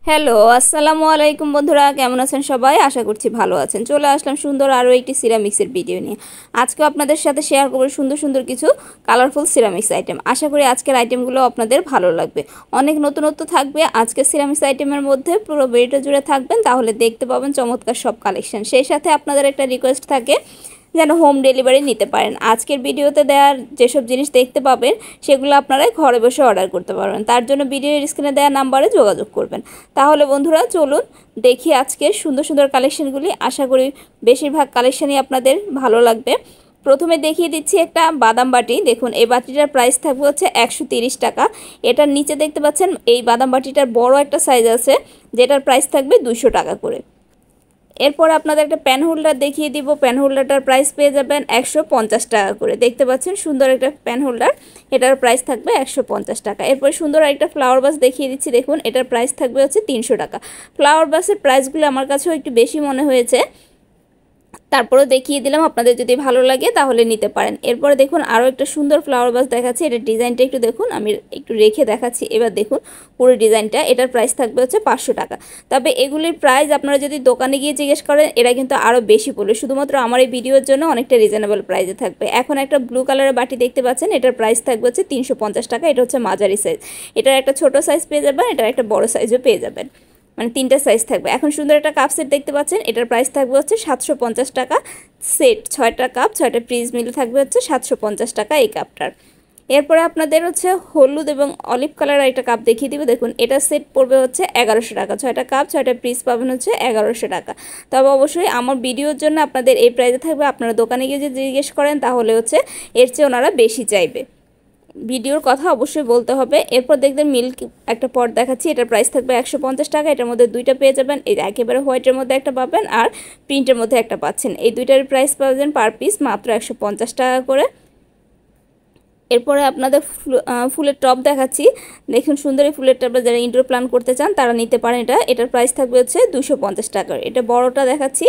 Hello, আসসালামু আলাইকুম বন্ধুরা, কেমন আছেন সবাই? আশা করছি ভালো আছেন। চলে আসলাম সুন্দর আরও একটি সিরামিক্সের ভিডিও নিয়ে। আজকে আপনাদের সাথে শেয়ার করব সুন্দর সুন্দর কিছু কালারফুল সিরামিক্স আইটেম। আশা করি আজকের আইটেমগুলো আপনাদের ভালো লাগবে। অনেক নতুনত্ব থাকবে আজকের সিরামিক্স আইটেমের মধ্যে, পুরো ভিডিওটা জুড়ে থাকবেন, তাহলে দেখতে পাবেন চমৎকার সব কালেকশন। সেই সাথে আপনাদের একটা রিকোয়েস্ট থাকে যেন হোম ডেলিভারি নিতে পারেন। আজকের ভিডিওতে দেওয়ার যেসব জিনিস দেখতে পাবেন সেগুলো আপনারা ঘরে বসে অর্ডার করতে পারবেন। তার জন্য ভিডিওর স্ক্রিনে দেওয়া নাম্বারে যোগাযোগ করবেন। তাহলে বন্ধুরা চলুন দেখি আজকের সুন্দর সুন্দর কালেকশনগুলি। আশা করি বেশিরভাগ কালেকশনই আপনাদের ভালো লাগবে। প্রথমে দেখিয়ে দিচ্ছি একটা বাদাম বাটি। দেখুন, এই বাটিটার প্রাইস থাকবে হচ্ছে 130 টাকা। এটার নিচে দেখতে পাচ্ছেন এই বাদাম বাটিটার বড় একটা সাইজ আছে, যেটার প্রাইস থাকবে 200 টাকা করে। এরপর আপনাদের একটা প্যান হোল্ডার দেখিয়ে দিব। প্যান হোল্ডারটার প্রাইস পেয়ে যাবেন 150 টাকা করে। দেখতে পাচ্ছেন সুন্দর একটা প্যান হোল্ডার, এটার প্রাইস থাকবে 150 টাকা। এরপর সুন্দর একটা ফ্লাওয়ার বাস দেখিয়ে দিচ্ছি। দেখুন, এটার প্রাইস থাকবে হচ্ছে 300 টাকা। ফ্লাওয়ার বাসের প্রাইসগুলো আমার কাছেও একটু বেশি মনে হয়েছে, তারপরে দেখিয়ে দিলাম, আপনাদের যদি ভালো লাগে তাহলে নিতে পারেন। এরপরে দেখুন আরও একটা সুন্দর ফ্লাওয়ার বাস দেখাচ্ছি। এটার ডিজাইনটা একটু দেখুন, আমি একটু রেখে দেখাচ্ছি। এবার দেখুন পুরো ডিজাইনটা। এটার প্রাইস থাকবে হচ্ছে 500 টাকা। তবে এগুলির প্রাইস আপনারা যদি দোকানে গিয়ে জিজ্ঞেস করেন এরা কিন্তু আরও বেশি পড়বে। শুধুমাত্র আমার এই ভিডিওর জন্য অনেকটা রিজনেবল প্রাইসে থাকবে। এখন একটা ব্লু কালারের বাটি দেখতে পাচ্ছেন, এটার প্রাইস থাকবে হচ্ছে 350 টাকা। এটা হচ্ছে মাঝারি সাইজ। এটার একটা ছোট সাইজ পেয়ে যাবেন, এটার একটা বড় সাইজও পেয়ে যাবেন, মানে 3টা সাইজ থাকবে। এখন সুন্দর একটা কাপ সেট দেখতে পাচ্ছেন, এটার প্রাইস থাকবে হচ্ছে 750 টাকা। সেট 6টা কাপ 6টা পিস মিলে থাকবে হচ্ছে 750 টাকা এই কাপটার। এরপরে আপনাদের হচ্ছে হলুদ এবং অলিভ কালার একটা কাপ দেখিয়ে দিব। দেখুন, এটা সেট পড়বে হচ্ছে 1100 টাকা। 6টা কাপ 6টা পিস পাবেন হচ্ছে 1100 টাকা। তবে অবশ্যই আমার ভিডিওর জন্য আপনাদের এই প্রাইসে থাকবে। আপনারা দোকানে গিয়ে যদি জিজ্ঞেস করেন তাহলে হচ্ছে এর চেয়ে ওনারা বেশি চাইবে। ভিডিওর কথা অবশ্যই বলতে হবে। এরপর দেখবেন মিল্ক একটা পট দেখাচ্ছি, এটার প্রাইস থাকবে 150 টাকা। এটার মধ্যে দুইটা পেয়ে যাবেন, এই একেবারে হোয়াইটের মধ্যে একটা পাবেন আর প্রিন্টের মধ্যে একটা পাচ্ছেন। এই দুইটার প্রাইস পাবেন পার পিস মাত্র 150 টাকা করে। এরপরে আপনাদের ফুলের টপ দেখাচ্ছি। দেখুন সুন্দর এই ফুলের টপটা যারা ইনডোর প্ল্যান করতে চান তারা নিতে পারেন। এটার প্রাইস থাকবে হচ্ছে 250 টাকার। এটা বড়টা দেখাচ্ছি,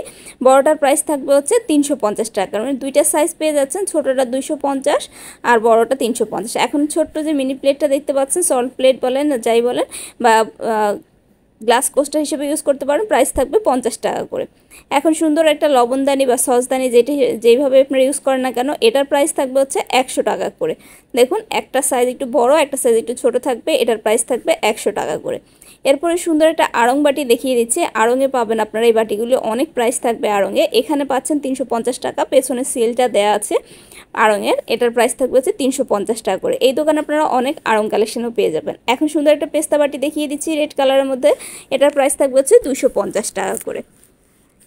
বড়টার প্রাইস থাকবে হচ্ছে 350 টাকার। মানে দুইটা সাইজ পেয়ে যাচ্ছেন, ছোটোটা 250 আর বড়টা 350। এখন ছোট্ট যে মিনি প্লেটটা দেখতে পাচ্ছেন, সল্ট প্লেট বলেন যাই বলেন বা গ্লাস কোস্টার হিসেবে ইউজ করতে পারেন, প্রাইস থাকবে 50 টাকা করে। এখন সুন্দর একটা লবণদানি বা সসদানি যেইভাবে আপনারা ইউজ করেন না কেন, এটার প্রাইস থাকবে হচ্ছে 100 টাকা করে। দেখুন একটা সাইজ একটু বড়, একটা সাইজ একটু ছোট থাকবে, এটার প্রাইস থাকবে 100 টাকা করে। এরপরে সুন্দর একটা আড়ং বাটি দেখিয়ে দিচ্ছে। আড়ঙে পাবেন আপনারা এই বাটিগুলো, অনেক প্রাইস থাকবে আড়ঙে। এখানে পাচ্ছেন 350 টাকা, পেছনে সিলটা দেওয়া আছে আড়ঙের। এটার প্রাইস থাকবে হচ্ছে 350 টাকা করে। এই দোকানে আপনারা অনেক আড়ং কালেকশনও পেয়ে যাবেন। এখন সুন্দর একটা পেস্তা বাটি দেখিয়ে দিচ্ছি রেড কালারের মধ্যে, এটার প্রাইস থাকবে হচ্ছে 250 টাকা করে।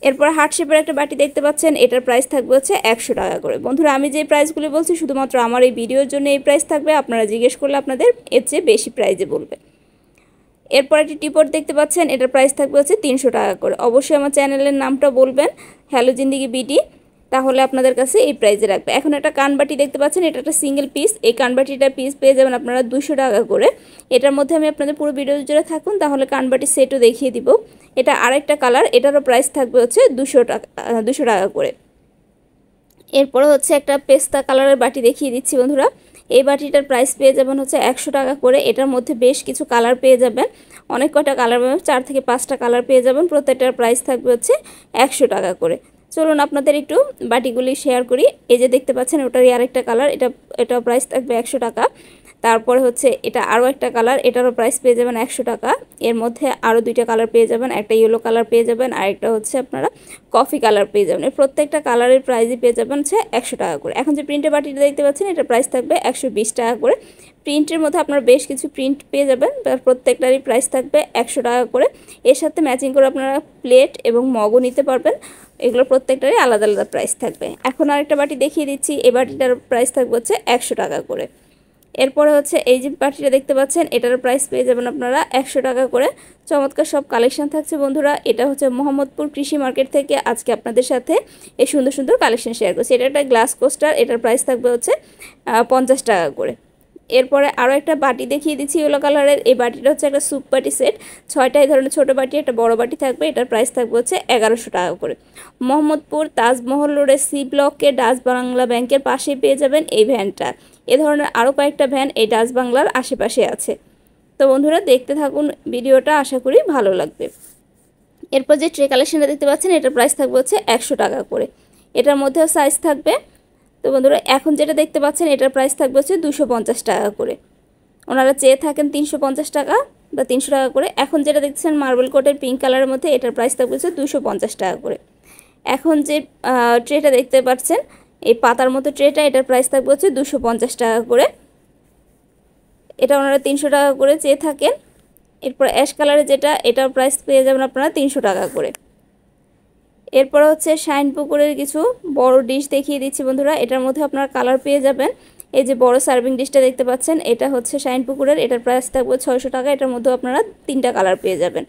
এরপর হার্ট শেপের একটা বাটি দেখতে পাচ্ছেন, এটার প্রাইস থাকবে হচ্ছে 100 টাকা করে। বন্ধুরা আমি যে প্রাইসগুলি বলছি শুধুমাত্র আমার এই ভিডিওর জন্য এই প্রাইস থাকবে, আপনারা জিজ্ঞেস করলে আপনাদের এর চেয়ে বেশি প্রাইসে বলবে। এরপর একটি টিপট দেখতে পাচ্ছেন, এটার প্রাইস থাকবে হচ্ছে 300 টাকা করে। অবশ্যই আমার চ্যানেলের নামটা বলবেন, হ্যালো জিন্দিগি বিডি, তাহলে আপনাদের কাছে এই প্রাইসে রাখবে। এখন একটা কানবাটি দেখতে পাচ্ছেন, এটা একটা সিঙ্গেল পিস। এই কানবাটিটার পিস পেয়ে যাবেন আপনারা 200 টাকা করে। এটার মধ্যে আমি আপনাদের পুরো ভিডিও জুড়ে থাকুন, তাহলে কানবাটি সেটও দেখিয়ে দিব। এটা আরেকটা কালার, এটারও প্রাইস থাকবে হচ্ছে 200 টাকা করে। এরপরে হচ্ছে একটা পেস্তা কালারের বাটি দেখিয়ে দিচ্ছি বন্ধুরা। এই বাটিটার প্রাইস পেয়ে যাবেন হচ্ছে 100 টাকা করে। এটার মধ্যে বেশ কিছু কালার পেয়ে যাবেন, অনেক কয়টা কালার পাবেন, 4 থেকে 5টা কালার পেয়ে যাবেন। প্রত্যেকটার প্রাইস থাকবে হচ্ছে 100 টাকা করে। চলুন আপনাদের একটু বাটিগুলি শেয়ার করি। এই যে দেখতে পাচ্ছেন ওটারই আরেকটা কালার, এটাও প্রাইস থাকবে 100 টাকা। তারপরে হচ্ছে এটা আরও একটা কালার, এটারও প্রাইস পেয়ে যাবেন 100 টাকা। এর মধ্যে আরও দুইটা কালার পেয়ে যাবেন, একটা ইয়েলো কালার পেয়ে যাবেন আর একটা হচ্ছে আপনারা কফি কালার পেয়ে যাবেন। এই প্রত্যেকটা কালারের প্রাইসই পেয়ে যাবেন হচ্ছে 100 টাকা করে। এখন যে প্রিন্টের বাটিটা দেখতে পাচ্ছেন, এটার প্রাইস থাকবে 120 টাকা করে। প্রিন্টের মধ্যে আপনারা বেশ কিছু প্রিন্ট পেয়ে যাবেন, প্রত্যেকটারই প্রাইস থাকবে 100 টাকা করে। এর সাথে ম্যাচিং করে আপনারা প্লেট এবং মগও নিতে পারবেন, এগুলোর প্রত্যেকটারই আলাদা আলাদা প্রাইস থাকবে। এখন আরেকটা বাটি দেখিয়ে দিচ্ছি, এই বাটিটার প্রাইস থাকবে হচ্ছে 100 টাকা করে। এরপরে হচ্ছে এই যে বাটিটা দেখতে পাচ্ছেন, এটার প্রাইস পেয়ে যাবেন আপনারা 100 টাকা করে। চমৎকার সব কালেকশন থাকছে বন্ধুরা। এটা হচ্ছে মোহাম্মদপুর কৃষি মার্কেট থেকে আজকে আপনাদের সাথে এই সুন্দর সুন্দর কালেকশন শেয়ার করছি। এটা একটা গ্লাস কোস্টার, এটার প্রাইস থাকবে হচ্ছে 50 টাকা করে। এরপরে আরও একটা বাটি দেখিয়ে দিচ্ছি ইয়েলো কালারের। এই বাটিটা হচ্ছে একটা স্যুপ বাটি সেট, 6টা এই ধরনের ছোটো বাটি, একটা বড় বাটি থাকবে। এটার প্রাইস থাকবে হচ্ছে 1100 টাকা করে। মোহাম্মদপুর তাজমহল রোডের সি ব্লকে ডাচ বাংলা ব্যাংকের পাশেই পেয়ে যাবেন এই ভ্যানটা। এ ধরনের আরও কয়েকটা ভ্যান এই ডাচ বাংলার আশেপাশে আছে। তো বন্ধুরা দেখতে থাকুন ভিডিওটা, আশা করি ভালো লাগবে। এরপর যে ট্রে কালেকশনটা দেখতে পাচ্ছেন এটার প্রাইস থাকবে হচ্ছে 100 টাকা করে। এটার মধ্যেও সাইজ থাকবে। তো বন্ধুরা এখন যেটা দেখতে পাচ্ছেন এটার প্রাইস থাকবে হচ্ছে 250 টাকা করে। ওনারা চেয়ে থাকেন 350 টাকা বা 300 টাকা করে। এখন যেটা দেখছেন মার্বেল কোটের পিঙ্ক কালারের মধ্যে এটার প্রাইস থাকবে হচ্ছে 250 টাকা করে। এখন যে ট্রেটা দেখতে পাচ্ছেন এই পাতার মতো ট্রেটা, এটার প্রাইস থাকবে হচ্ছে 250 টাকা করে। এটা ওনারা 300 টাকা করে চেয়ে থাকেন। এরপর অ্যাশ কালারের যেটা, এটার প্রাইস পেয়ে যাবেন আপনারা 300 টাকা করে। এরপর হচ্ছে শাইন পুকুরের কিছু বড় ডিশ দেখিয়ে দিচ্ছি বন্ধুরা। এটার মধ্যে আপনারা কালার পেয়ে যাবেন। এই যে বড় সার্ভিং ডিশটা দেখতে পাচ্ছেন এটা হচ্ছে শাইন পুকুরের, এটার প্রাইস থাকবে 600 টাকা। এটার মধ্যে আপনারা 3টা কালার পেয়ে যাবেন,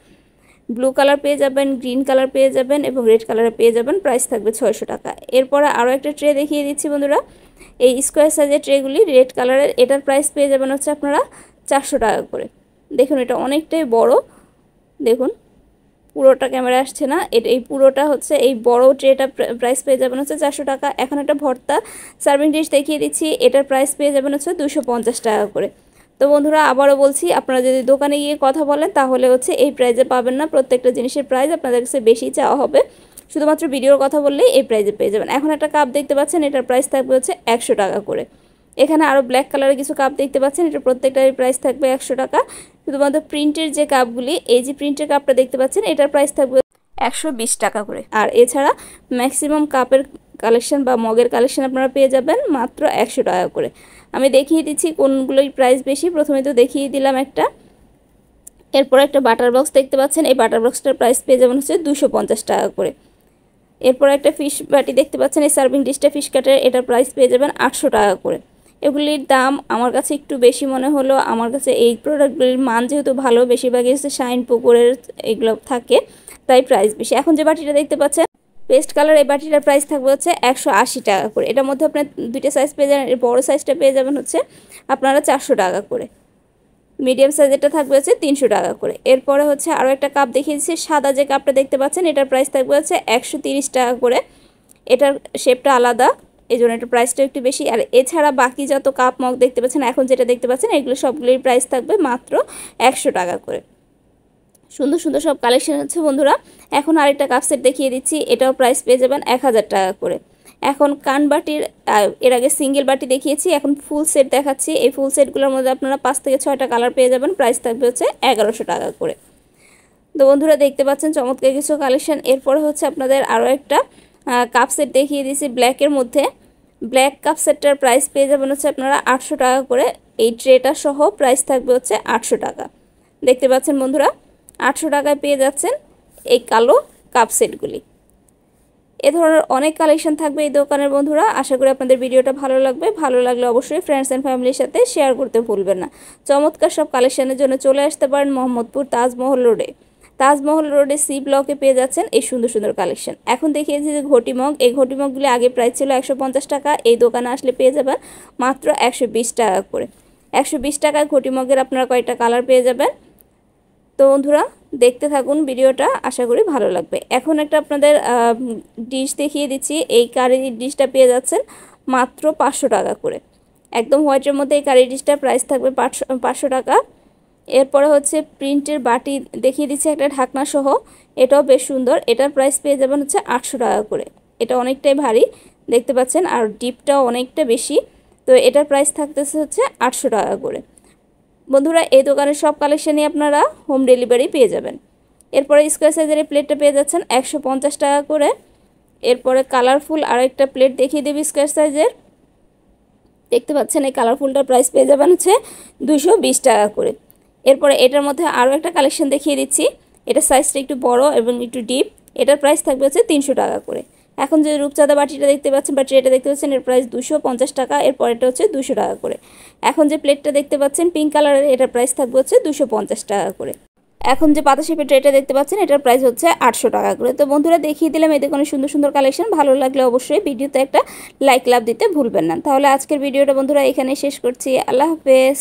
ব্লু কালার পেয়ে যাবেন, গ্রিন কালার পেয়ে যাবেন এবং রেড কালারে পেয়ে যাবেন। প্রাইস থাকবে 600 টাকা। এরপরে আরও একটা ট্রে দেখিয়ে দিচ্ছি বন্ধুরা। এই স্কোয়ার সাইজের ট্রেগুলি রেড কালারের, এটার প্রাইস পেয়ে যাবেন হচ্ছে আপনারা 400 টাকা করে। দেখুন এটা অনেকটাই বড়, দেখুন পুরোটা ক্যামেরা আসছে না, এই পুরোটা হচ্ছে এই বড় ট্রেটা প্রাইস পেয়ে যাবেন হচ্ছে 400 টাকা। এখন একটা ভর্তা সার্ভিং ডিশ দেখিয়ে দিচ্ছি, এটার প্রাইস পেয়ে যাবেন হচ্ছে 250 টাকা করে। তো বন্ধুরা আবারও বলছি, আপনারা যদি দোকানে গিয়ে কথা বলেন তাহলে হচ্ছে এই প্রাইজে পাবেন না। প্রত্যেকটা জিনিসের প্রাইস আপনাদের কাছে বেশি চাওয়া হবে, শুধুমাত্র ভিডিওর কথা বললেই এই প্রাইজে পেয়ে যাবেন। এখন একটা কাপ দেখতে পাচ্ছেন, এটার প্রাইস থাকবে হচ্ছে 100 টাকা করে। এখানে আরও ব্ল্যাক কালারের কিছু কাপ দেখতে পাচ্ছেন, এটা প্রত্যেকটারই প্রাইস থাকবে 100 টাকা। শুধুমাত্র প্রিন্টের যে কাপগুলি, এই যে প্রিন্টের কাপটা দেখতে পাচ্ছেন এটার প্রাইস থাকবে 120 টাকা করে। আর এছাড়া ম্যাক্সিমাম কাপের কালেকশন বা মগের কালেকশন আপনারা পেয়ে যাবেন মাত্র 100 টাকা করে। আমি দেখিয়ে দিচ্ছি কোনগুলোই প্রাইস বেশি। প্রথমে তো দেখিয়ে দিলাম একটা। এরপর একটা বাটার বক্স দেখতে পাচ্ছেন, এই বাটার বক্সটার প্রাইস পেয়ে যাবেন হচ্ছে 250 টাকা করে। এরপর একটা ফিশ বাটি দেখতে পাচ্ছেন, এই সার্ভিং ডিশটা ফিশ কাটের, এটার প্রাইস পেয়ে যাবেন 800 টাকা করে। এগুলির দাম আমার কাছে একটু বেশি মনে হলো। আমার কাছে এই প্রোডাক্টগুলির মান যেহেতু ভালো, বেশিরভাগই হচ্ছে শাইন পুকুরের এগুলো থাকে, তাই প্রাইস বেশি। এখন যে বাটিটা দেখতে পাচ্ছেন পেস্ট কালার, এই বাটিটার প্রাইস থাকবে হচ্ছে 180 টাকা করে। এটার মধ্যে আপনার দুইটা সাইজ পেয়ে যাবেন, এর বড়ো সাইজটা পেয়ে যাবেন হচ্ছে আপনারা 400 টাকা করে, মিডিয়াম সাইজেরটা থাকবে হচ্ছে 300 টাকা করে। এরপরে হচ্ছে আরও একটা কাপ দেখিয়ে দিচ্ছি, সাদা যে কাপটা দেখতে পাচ্ছেন এটার প্রাইস থাকবে হচ্ছে 130 টাকা করে। এটার শেপটা আলাদা, এই জন্য এটার প্রাইসটা একটু বেশি। আর এছাড়া বাকি যত কাপ মগ দেখতে পাচ্ছেন, এখন যেটা দেখতে পাচ্ছেন, এগুলো সবগুলির প্রাইস থাকবে মাত্র 100 টাকা করে। সুন্দর সুন্দর সব কালেকশন আছে বন্ধুরা। এখন আরেকটা কাপ সেট দেখিয়ে দিচ্ছি, এটাও প্রাইস পেয়ে যাবেন 1000 টাকা করে। এখন কান বাটির, এর আগে সিঙ্গেল বাটি দেখিয়েছি, এখন ফুল সেট দেখাচ্ছি। এই ফুল সেটগুলোর মধ্যে আপনারা 5 থেকে 6টা কালার পেয়ে যাবেন। প্রাইস থাকবে হচ্ছে 1100 টাকা করে। তো বন্ধুরা দেখতে পাচ্ছেন চমৎকার কিছু কালেকশন। এরপরে হচ্ছে আপনাদের আরও একটা কাপ সেট দেখিয়ে দিয়েছি ব্ল্যাকের মধ্যে। ব্ল্যাক কাপ সেটটার প্রাইস পেয়ে যাবেন হচ্ছে আপনারা 800 টাকা করে। এই ট্রেটা সহ প্রাইস থাকবে হচ্ছে 800 টাকা। দেখতে পাচ্ছেন বন্ধুরা 800 টাকায় পেয়ে যাচ্ছেন এই কালো কাপ সেটগুলি। এ ধরনের অনেক কালেকশন থাকবে এই দোকানের বন্ধুরা। আশা করি আপনাদের ভিডিওটা ভালো লাগবে। ভালো লাগলে অবশ্যই ফ্রেন্ডস অ্যান্ড ফ্যামিলির সাথে শেয়ার করতে ভুলবেন না। চমৎকার সব কালেকশনের জন্য চলে আসতে পারেন মোহাম্মদপুর তাজমহল রোডে। তাজমহল রোডে সি ব্লকে পেয়ে যাচ্ছেন এই সুন্দর সুন্দর কালেকশন। এখন দেখিয়েছি যে ঘটি মগ, এই ঘটি মগগুলি আগে প্রাইস ছিল 150 টাকা, এই দোকানে আসলে পেয়ে যাবেন মাত্র 120 টাকা করে। 120 টাকায় ঘটি মগের আপনারা কয়েকটা কালার পেয়ে যাবেন। তো বন্ধুরা দেখতে থাকুন ভিডিওটা, আশা করি ভালো লাগবে। এখন একটা আপনাদের ডিশ দেখিয়ে দিচ্ছি, এই কারি ডিশটা পেয়ে যাচ্ছেন মাত্র 500 টাকা করে। একদম হোয়াইটের মধ্যে এই কারি ডিশটার প্রাইস থাকবে 500 টাকা। এরপরে হচ্ছে প্রিন্টের বাটি দেখিয়ে দিচ্ছি একটা ঢাকনা সহ, এটাও বেশ সুন্দর। এটার প্রাইস পেয়ে যাবেন হচ্ছে 800 টাকা করে। এটা অনেকটাই ভারী দেখতে পাচ্ছেন, আর ডিপটাও অনেকটা বেশি। তো এটার প্রাইস থাকতেছে হচ্ছে 800 টাকা করে। বন্ধুরা এই দোকানের সব কালেকশনই আপনারা হোম ডেলিভারি পেয়ে যাবেন। এরপরে স্কোয়ার সাইজের এই প্লেটটা পেয়ে যাচ্ছেন 150 টাকা করে। এরপরে কালারফুল আরেকটা প্লেট দেখিয়ে দেবো স্কোয়ার সাইজের, দেখতে পাচ্ছেন এই কালারফুলটার প্রাইস পেয়ে যাবেন হচ্ছে 220 টাকা করে। এরপরে এটার মধ্যে আরও একটা কালেকশন দেখিয়ে দিচ্ছি, এটা সাইজটা একটু বড় এবং একটু ডিপ, এটার প্রাইস থাকবে হচ্ছে 300 টাকা করে। এখন যে রূপচাঁদা বাটিটা দেখতে পাচ্ছেন বা ট্রেটা দেখতে পাচ্ছেন, এর প্রাইস 250 টাকা। এরপর এটা হচ্ছে 200 টাকা করে। এখন যে প্লেটটা দেখতে পাচ্ছেন পিঙ্ক কালারের, এটার প্রাইস থাকবে হচ্ছে 250 টাকা করে। এখন যে পাতা শেপের ট্রেটা দেখতে পাচ্ছেন, এটার প্রাইস হচ্ছে 800 টাকা করে। তো বন্ধুরা দেখিয়ে দিলাম এদের কোনো সুন্দর সুন্দর কালেকশন। ভালো লাগলে অবশ্যই ভিডিওতে একটা লাইক লাভ দিতে ভুলবেন না। তাহলে আজকের ভিডিওটা বন্ধুরা এখানে শেষ করছি। আল্লাহ হাফেজ।